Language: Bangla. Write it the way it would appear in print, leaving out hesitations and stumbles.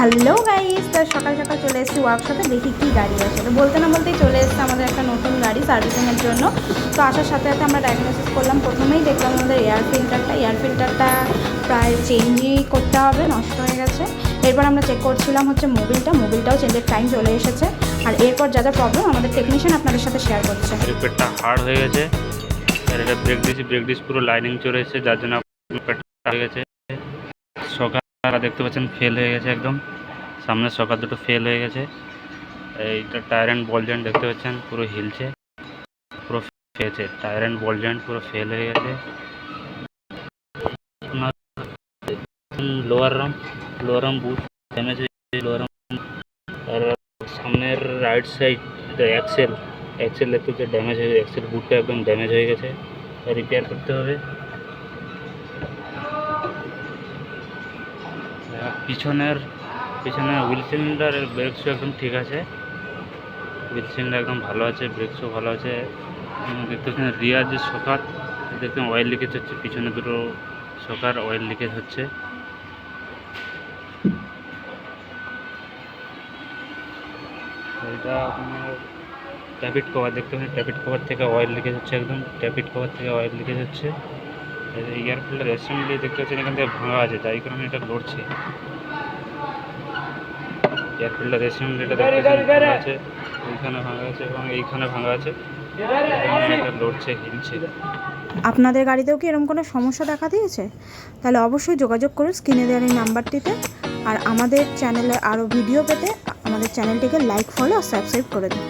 হ্যালো গাইস, তো সকাল সকাল চলে এসেছি ওয়ার্কশপে, দেখি কী গাড়ি আছে। তো বলতে না বলতেই চলে এসেছে আমাদের একটা নতুন গাড়ি সার্ভিসিংয়ের জন্য। তো আসার সাথে সাথে আমরা ডায়াগনোসিস করলাম। প্রথমেই দেখলাম আমাদের এয়ার ফিল্টারটা প্রায় চেঞ্জই করতে হবে, নষ্ট হয়ে গেছে। এরপর আমরা চেক করছিলাম হচ্ছে মোবিলটাও চেঞ্জের টাইম চলে এসেছে। আর এরপর যা যা প্রবলেম আমাদের টেকনিশিয়ান আপনাদের সাথে শেয়ার করছে। পেটটা হার্ড হয়ে গেছে, আর এটা ব্রেক ডিস পুরো লাইনিং চলে এসেছে, যার জন্য পেটটা হয়ে গেছে। সকাল দেখতে পাচ্ছেন ফেল হয়ে গেছে, একদম সামনের সকাল দুটো ফেল হয়ে গেছে। এইটা টায়ার অ্যান্ড বল জয়েন্ট দেখতে পাচ্ছেন পুরো হিলছে, পুরো ফেলছে। টায়ার অ্যান্ড বল জয়েন্ট পুরো ফেল হয়ে গেছে। লোয়ার রাম বুট ড্যামেজ হয়েছে, আর সামনের রাইট সাইড অ্যাক্সেল দেখতে হচ্ছে ড্যামেজ হয়ে, অ্যাক্সেল বুটটা একদম ড্যামেজ হয়ে গেছে, রিপেয়ার করতে হবে। পিছনের হুইল সিলিন্ডার আর ব্রেক শু একদম ঠিক আছে, হুইল সিলিন্ডার একদম ভালো আছে, ব্রেক শু ভালো আছে। দেখতে পাচ্ছেন রিয়ার যে শকার দেখতে অয়েল লিকেজ হচ্ছে, পিছনে দুটো শকার অয়েল লিকেজ হচ্ছে। এটা আপনার ট্যাপিট কভার দেখতে পাচ্ছেন, ট্যাপিট কভার থেকে অয়েল লিকেজ হচ্ছে, একদম ট্যাপিট কভার থেকে অয়েল লিকেজ হচ্ছে। এয়ার ফিল্টার অ্যাসেম্বলি দেখতে পাচ্ছেন এখান থেকে ভাঙা আছে, যাই কারণে এটা লড়ছে। এয়ার ফিল্টার অ্যাসেম্বলিটা দেখতে পাচ্ছেন ভাঙা আছে, এইখানে ভাঙা আছে এবং এইখানে ভাঙা আছে, এটা লড়ছে, হিলছে। আপনাদের গাড়িতেও কি এরকম কোনো সমস্যা দেখা দিয়েছে? তাহলে অবশ্যই যোগাযোগ করুন স্ক্রিনে দেওয়ার এই নাম্বারটিতে। আর আমাদের চ্যানেলে আরও ভিডিও পেতে আমাদের চ্যানেলটিকে লাইক, ফলো আর সাবস্ক্রাইব করে দিন।